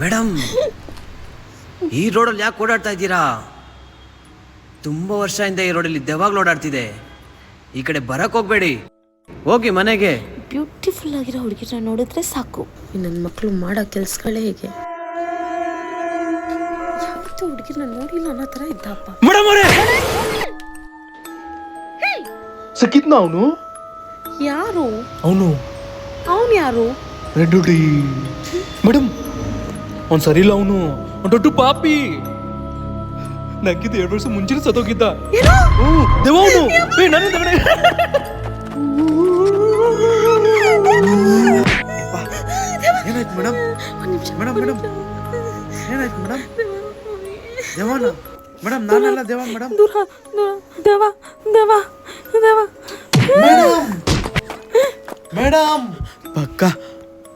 Madam, ಈ ರೋಡಲ್ಲಿ ಯಾಕೆ ಓಡಾಡ್ತಾ ಇದ್ದೀರಾ? ತುಂಬ ವರ್ಷದಿಂದ ಈ ರೋಡಲ್ಲಿ ದೆವ್ವಾಗ್ಲು ಓಡಾಡ್ತಿದೆ. ಈ ಕಡೆ ಬರಕ್ ಹೋಗ್ಬೇಡಿ, ಹೋಗಿ ಮನೆಗೆ. ಬ್ಯೂಟಿಫುಲ್ ಆಗಿರೋ ಹುಡುಗಿನ ನೋಡಿದ್ರೆ ಸಾಕು. ನನ್ನ ಮಕ್ಕಳು ಮಾಡೋ ಕೆಲ್ಸಗಳೇ ಹೇಗೆ. ಯಾವತ್ತೂ ಹುಡುಗಿನ ನೋಡಿಲ್ಲ ಅನ್ನೋ ಥರ ಇದ್ದಪ್ಪ. ಮೇಡಮ್ ಅವರೇ, ಸಕ್ಕಿದ್ನ ಅವನು? ಯಾರು ಅವನು? ಅವನು ಯಾರು? ರೆಡ್ ಹುಡಿ ಮೇಡಮ್, ಅವ್ನು ಸರಿ ಇಲ್ಲ. ಅವನು ದೊಡ್ಡ ಪಾಪಿ. ನಕ್ಕಿದ್ದ 2 ವರ್ಷ ಮುಂಚೆ ಸತ್ತೋಗಿದ್ದ. ದೇವ ಅವನು. ನಾನು ಏನಾಯ್ತು ಮೇಡಮ್? ಮೇಡಮ್ ಮೇಡಮ್ ಏನಾಯ್ತು ಮೇಡಮ್? ದೇವನ ಮೇಡಮ್, ನಾನಲ್ಲ ದೇವ ಮೇಡಮ್. ದೇವ ದೇವ ದೇವ ಮೇಡಮ್ ಮೇಡಮ್, ಪಕ್ಕ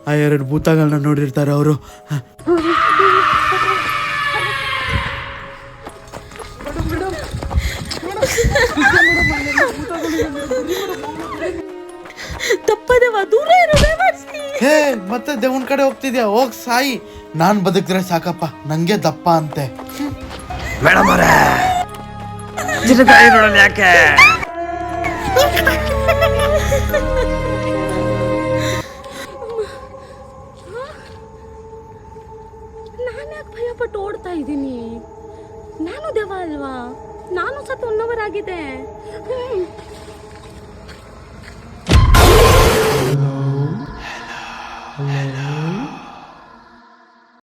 ಆ 2 ಭೂತಗಳನ್ನ ನೋಡಿರ್ತಾರೆ ಅವರು. ತಪ್ಪದೇವ, ದೂರ ಇರೋ. ಹೇ, ಮತ್ತೆ ದೇವನ್ ಕಡೆ ಹೋಗ್ತಿದ್ಯಾ? ಹೋಗ್ ಸಾಯಿ. ನಾನ್ ಬದುಕಿದ್ರೆ ಸಾಕಪ್ಪ, ನಂಗೆ ದಪ್ಪ ಅಂತೆ. ಮೇಡಮ್ ಅವರೇ, ಈ ರೋಡಲ್ಲಿ ಯಾಕೆ? ನಾನು ಯಾಕೆ ಭಯ ಪಟ್ಟು ಓಡ್ತಾ ಇದ್ದೀನಿ? ನಾನು ದೇವ ಅಲ್ವಾ? ನಾನು ಸತ್ತು 1 hour ಆಗಿದೆ.